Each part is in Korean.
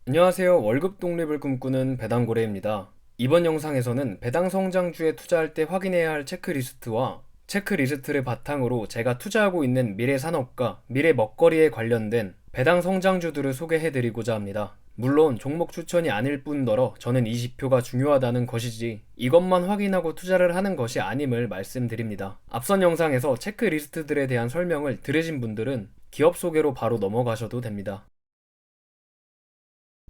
안녕하세요. 월급 독립을 꿈꾸는 배당고래입니다. 이번 영상에서는 배당 성장주에 투자할 때 확인해야 할 체크리스트와 체크리스트를 바탕으로 제가 투자하고 있는 미래 산업과 미래 먹거리에 관련된 배당 성장주들을 소개해드리고자 합니다. 물론 종목 추천이 아닐 뿐더러 저는 이 지표가 중요하다는 것이지 이것만 확인하고 투자를 하는 것이 아님을 말씀드립니다. 앞선 영상에서 체크리스트들에 대한 설명을 들으신 분들은 기업 소개로 바로 넘어가셔도 됩니다.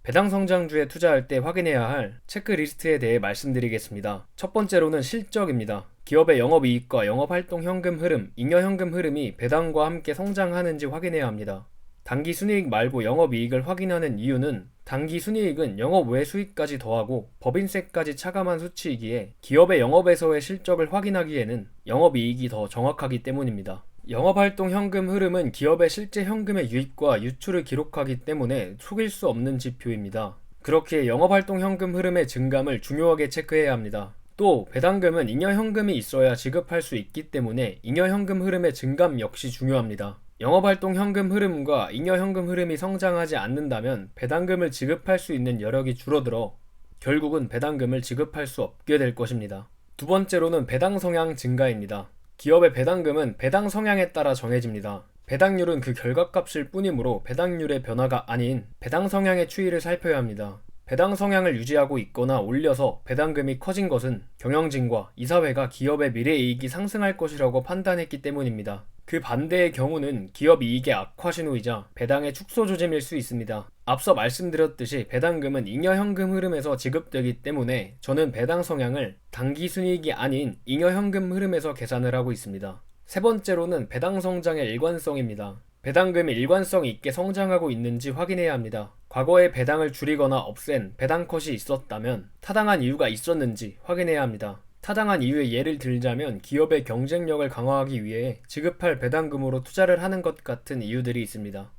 배당 성장주에 투자할 때 확인해야 할 체크리스트에 대해 말씀드리겠습니다. 첫 번째로는 실적입니다. 기업의 영업이익과 영업활동 현금 흐름, 잉여현금 흐름이 배당과 함께 성장하는지 확인해야 합니다. 단기 순이익 말고 영업이익을 확인하는 이유는 단기 순이익은 영업 외 수익까지 더하고 법인세까지 차감한 수치이기에 기업의 영업에서의 실적을 확인하기에는 영업이익이 더 정확하기 때문입니다. 영업활동 현금 흐름은 기업의 실제 현금의 유입과 유출을 기록하기 때문에 속일 수 없는 지표입니다. 그렇게 영업활동 현금 흐름의 증감을 중요하게 체크해야 합니다. 또 배당금은 잉여현금이 있어야 지급할 수 있기 때문에 잉여현금 흐름의 증감 역시 중요합니다. 영업활동 현금 흐름과 잉여현금 흐름이 성장하지 않는다면 배당금을 지급할 수 있는 여력이 줄어들어 결국은 배당금을 지급할 수 없게 될 것입니다. 두 번째로는 배당 성향 증가입니다. 기업의 배당금은 배당 성향에 따라 정해집니다. 배당률은 그 결과값일 뿐이므로 배당률의 변화가 아닌 배당 성향의 추이를 살펴야 합니다. 배당 성향을 유지하고 있거나 올려서 배당금이 커진 것은 경영진과 이사회가 기업의 미래이익이 상승할 것이라고 판단했기 때문입니다. 그 반대의 경우는 기업 이익의 악화 신호이자 배당의 축소 조짐일 수 있습니다. 앞서 말씀드렸듯이 배당금은 잉여현금 흐름에서 지급되기 때문에 저는 배당 성향을 단기 순이익이 아닌 잉여현금 흐름에서 계산을 하고 있습니다. 세 번째로는 배당 성장의 일관성입니다. 배당금이 일관성 있게 성장하고 있는지 확인해야 합니다. 과거에 배당을 줄이거나 없앤 배당 컷이 있었다면 타당한 이유가 있었는지 확인해야 합니다. 타당한 이유의 예를 들자면 기업의 경쟁력을 강화하기 위해 지급할 배당금으로 투자를 하는 것 같은 이유들이 있습니다.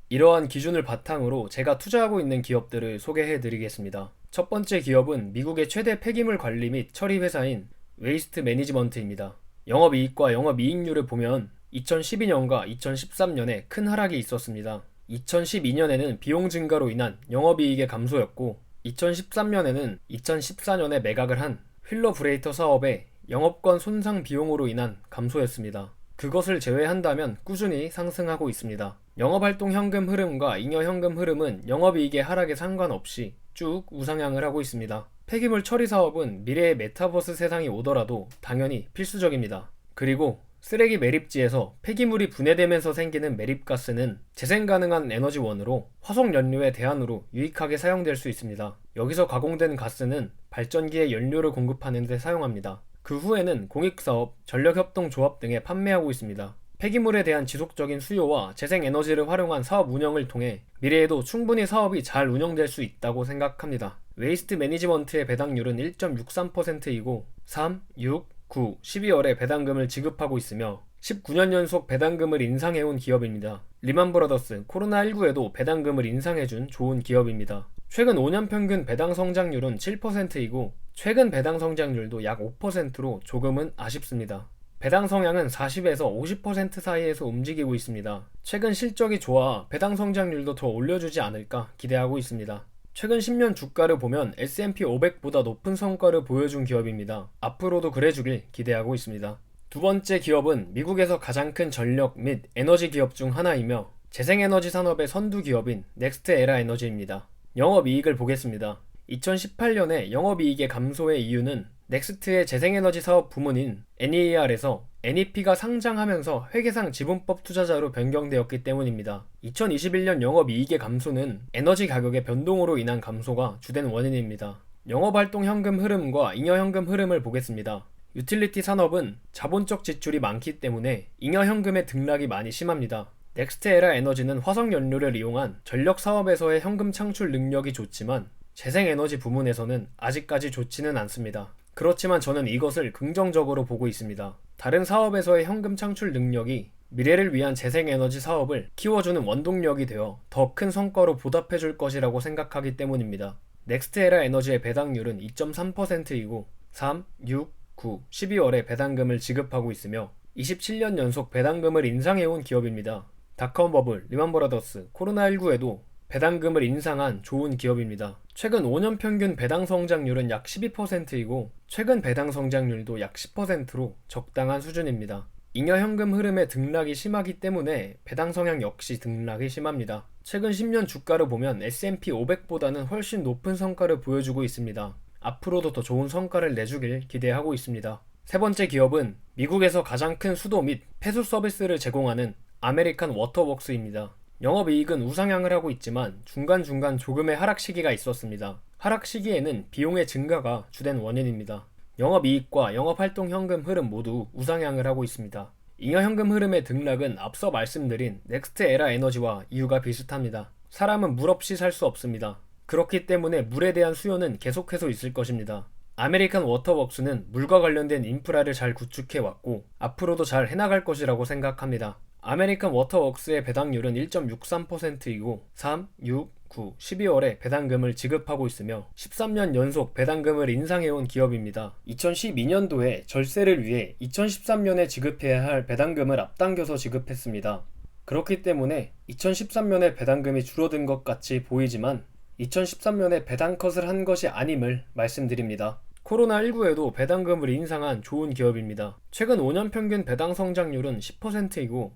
이러한 기준을 바탕으로 제가 투자하고 있는 기업들을 소개해 드리겠습니다. 첫 번째 기업은 미국의 최대 폐기물 관리 및 처리 회사인 웨이스트 매니지먼트입니다. 영업이익과 영업이익률을 보면 2012년과 2013년에 큰 하락이 있었습니다. 2012년에는 비용 증가로 인한 영업이익의 감소였고 2013년에는 2014년에 매각을 한 휠러 브레이터 사업의 영업권 손상 비용으로 인한 감소였습니다. 그것을 제외한다면 꾸준히 상승하고 있습니다. 영업활동 현금 흐름과 잉여현금 흐름은 영업이익의 하락에 상관없이 쭉 우상향을 하고 있습니다. 폐기물 처리 사업은 미래의 메타버스 세상이 오더라도 당연히 필수적입니다. 그리고 쓰레기 매립지에서 폐기물이 분해되면서 생기는 매립가스는 재생 가능한 에너지원으로 화석연료의 대안으로 유익하게 사용될 수 있습니다. 여기서 가공된 가스는 발전기에 연료를 공급하는 데 사용합니다. 그 후에는 공익사업, 전력협동조합 등에 판매하고 있습니다. 폐기물에 대한 지속적인 수요와 재생에너지를 활용한 사업 운영을 통해 미래에도 충분히 사업이 잘 운영될 수 있다고 생각합니다. 웨이스트 매니지먼트의 배당률은 1.63%이고 3, 6, 9, 12월에 배당금을 지급하고 있으며 19년 연속 배당금을 인상해온 기업입니다. 리만브라더스, 코로나19에도 배당금을 인상해준 좋은 기업입니다. 최근 5년 평균 배당 성장률은 7%이고 최근 배당 성장률도 약 5%로 조금은 아쉽습니다. 배당 성향은 40에서 50% 사이에서 움직이고 있습니다. 최근 실적이 좋아 배당 성장률도 더 올려주지 않을까 기대하고 있습니다. 최근 10년 주가를 보면 S&P 500보다 높은 성과를 보여준 기업입니다. 앞으로도 그래주길 기대하고 있습니다. 두 번째 기업은 미국에서 가장 큰 전력 및 에너지 기업 중 하나이며 재생에너지 산업의 선두 기업인 넥스트에라 에너지입니다. 영업이익을 보겠습니다. 2018년에 영업이익의 감소의 이유는 넥스트의 재생에너지 사업 부문인 NER에서 NEP가 상장하면서 회계상 지분법 투자자로 변경되었기 때문입니다. 2021년 영업이익의 감소는 에너지 가격의 변동으로 인한 감소가 주된 원인입니다. 영업활동 현금 흐름과 잉여현금 흐름을 보겠습니다. 유틸리티 산업은 자본적 지출이 많기 때문에 잉여현금의 등락이 많이 심합니다. 넥스트에라 에너지는 화석연료를 이용한 전력 사업에서의 현금 창출 능력이 좋지만 재생에너지 부문에서는 아직까지 좋지는 않습니다. 그렇지만 저는 이것을 긍정적으로 보고 있습니다. 다른 사업에서의 현금 창출 능력이 미래를 위한 재생에너지 사업을 키워주는 원동력이 되어 더 큰 성과로 보답해줄 것이라고 생각하기 때문입니다. 넥스트에라 에너지의 배당률은 2.3%이고 3, 6, 9, 12월에 배당금을 지급하고 있으며 27년 연속 배당금을 인상해온 기업입니다. 닷컴 버블, 리만브라더스, 코로나19에도 배당금을 인상한 좋은 기업입니다. 최근 5년 평균 배당 성장률은 약 12%이고 최근 배당 성장률도 약 10%로 적당한 수준입니다. 잉여 현금 흐름의 등락이 심하기 때문에 배당 성향 역시 등락이 심합니다. 최근 10년 주가를 보면 S&P 500보다는 훨씬 높은 성과를 보여주고 있습니다. 앞으로도 더 좋은 성과를 내주길 기대하고 있습니다. 세 번째 기업은 미국에서 가장 큰 수도 및 폐수 서비스를 제공하는 아메리칸 워터웍스입니다. 영업이익은 우상향을 하고 있지만 중간중간 조금의 하락 시기가 있었습니다. 하락 시기에는 비용의 증가가 주된 원인입니다. 영업이익과 영업활동 현금 흐름 모두 우상향을 하고 있습니다. 잉여 현금 흐름의 등락은 앞서 말씀드린 넥스트 에라 에너지와 이유가 비슷합니다. 사람은 물 없이 살 수 없습니다. 그렇기 때문에 물에 대한 수요는 계속해서 있을 것입니다. 아메리칸 워터웍스는 물과 관련된 인프라를 잘 구축해 왔고 앞으로도 잘 해나갈 것이라고 생각합니다. 아메리칸 워터웍스의 배당률은 1.63%이고 3, 6, 9, 12월에 배당금을 지급하고 있으며 13년 연속 배당금을 인상해온 기업입니다. 2012년도에 절세를 위해 2013년에 지급해야 할 배당금을 앞당겨서 지급했습니다. 그렇기 때문에 2013년에 배당금이 줄어든 것 같이 보이지만 2013년에 배당 컷을 한 것이 아님을 말씀드립니다. 코로나19에도 배당금을 인상한 좋은 기업입니다. 최근 5년 평균 배당 성장률은 10%이고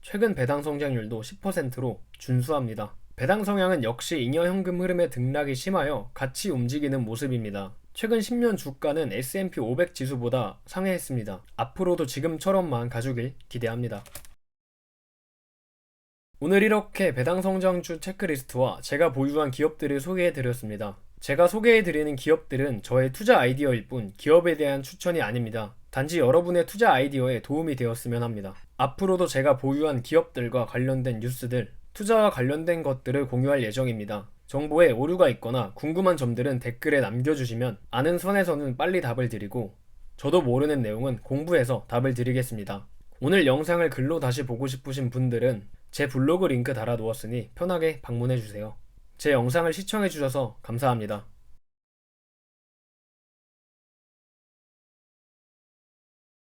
최근 배당 성장률도 10%로 준수합니다. 배당 성향은 역시 잉여 현금 흐름의 등락이 심하여 같이 움직이는 모습입니다. 최근 10년 주가는 S&P 500 지수보다 상회했습니다. 앞으로도 지금처럼만 가주길 기대합니다. 오늘 이렇게 배당 성장주 체크리스트와 제가 보유한 기업들을 소개해드렸습니다. 제가 소개해드리는 기업들은 저의 투자 아이디어일 뿐 기업에 대한 추천이 아닙니다. 단지 여러분의 투자 아이디어에 도움이 되었으면 합니다. 앞으로도 제가 보유한 기업들과 관련된 뉴스들, 투자와 관련된 것들을 공유할 예정입니다. 정보에 오류가 있거나 궁금한 점들은 댓글에 남겨주시면 아는 선에서는 빨리 답을 드리고 저도 모르는 내용은 공부해서 답을 드리겠습니다. 오늘 영상을 글로 다시 보고 싶으신 분들은 제 블로그 링크 달아두었으니 편하게 방문해주세요. 제 영상을 시청해주셔서 감사합니다.